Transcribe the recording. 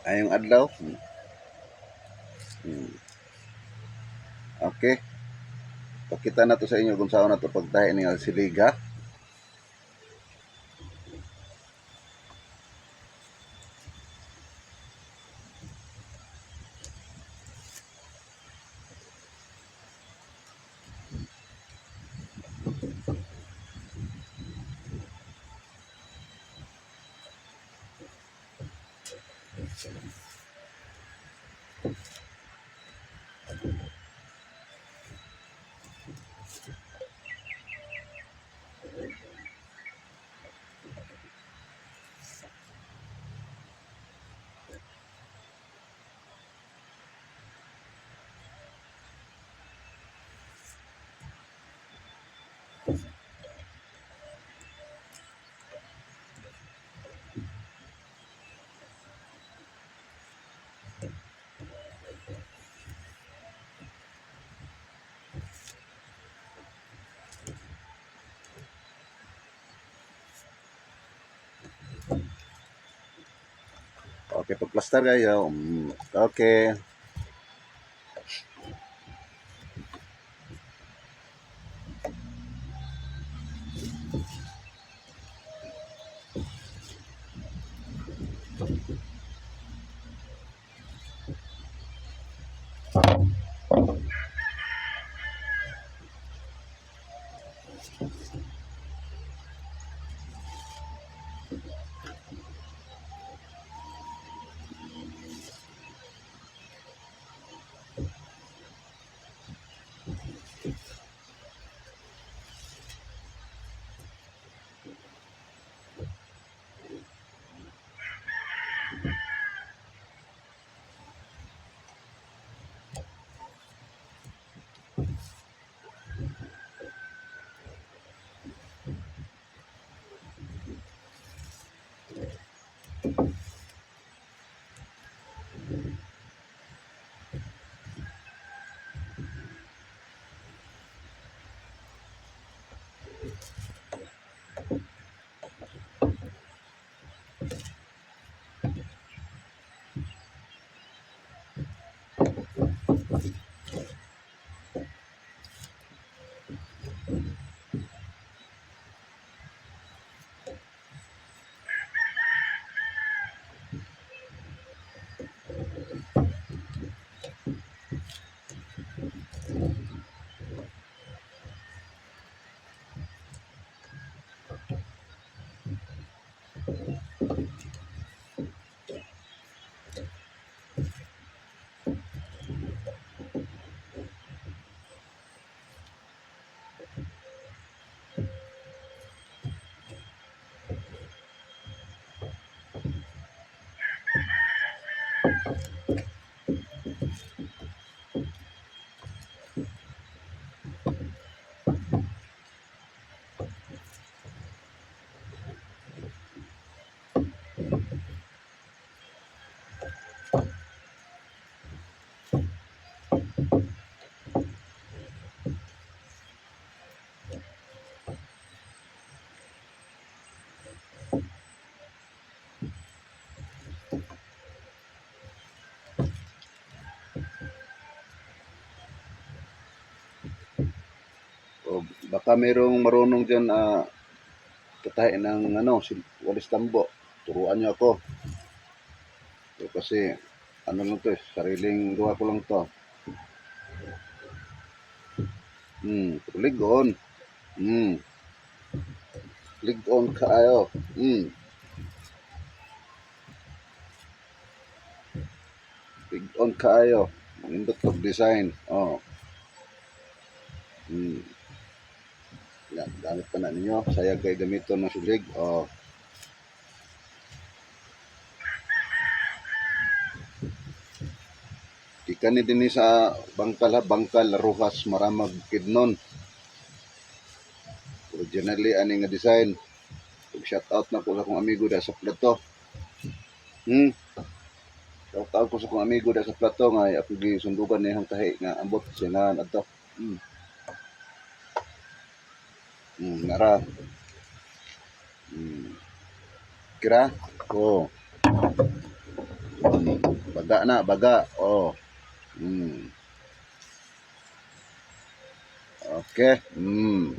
Ayong adlaw. Hmm. Okay. Pakita na to sa inyo kung saan na to pagtahi ni Siliga. Okay, pagplaster kayo. Okay. O baka mayroong marunong dyan patahin ng walis tambo. Turuan niyo ako. Kasi ano lang to sariling gawa ko lang to. Ligon. Ligon kaayo. Ligon kaayo. Nindot og design. Yan, gamit pa na ninyo. Sayag kay gamiton ng silig. Ikan ni din sa bangkal Rojas Maramag Kidnon. Originally ani nga design. Shout out na ko sa akong amigo da sa Plato. Shout out ko sa akong amigo da sa Plato nga ako gisundugan niyang tahi nga ambot sinahan adto. Nara. Kira? Baga na, baga. Oh. Hmm. Okay. Hmm.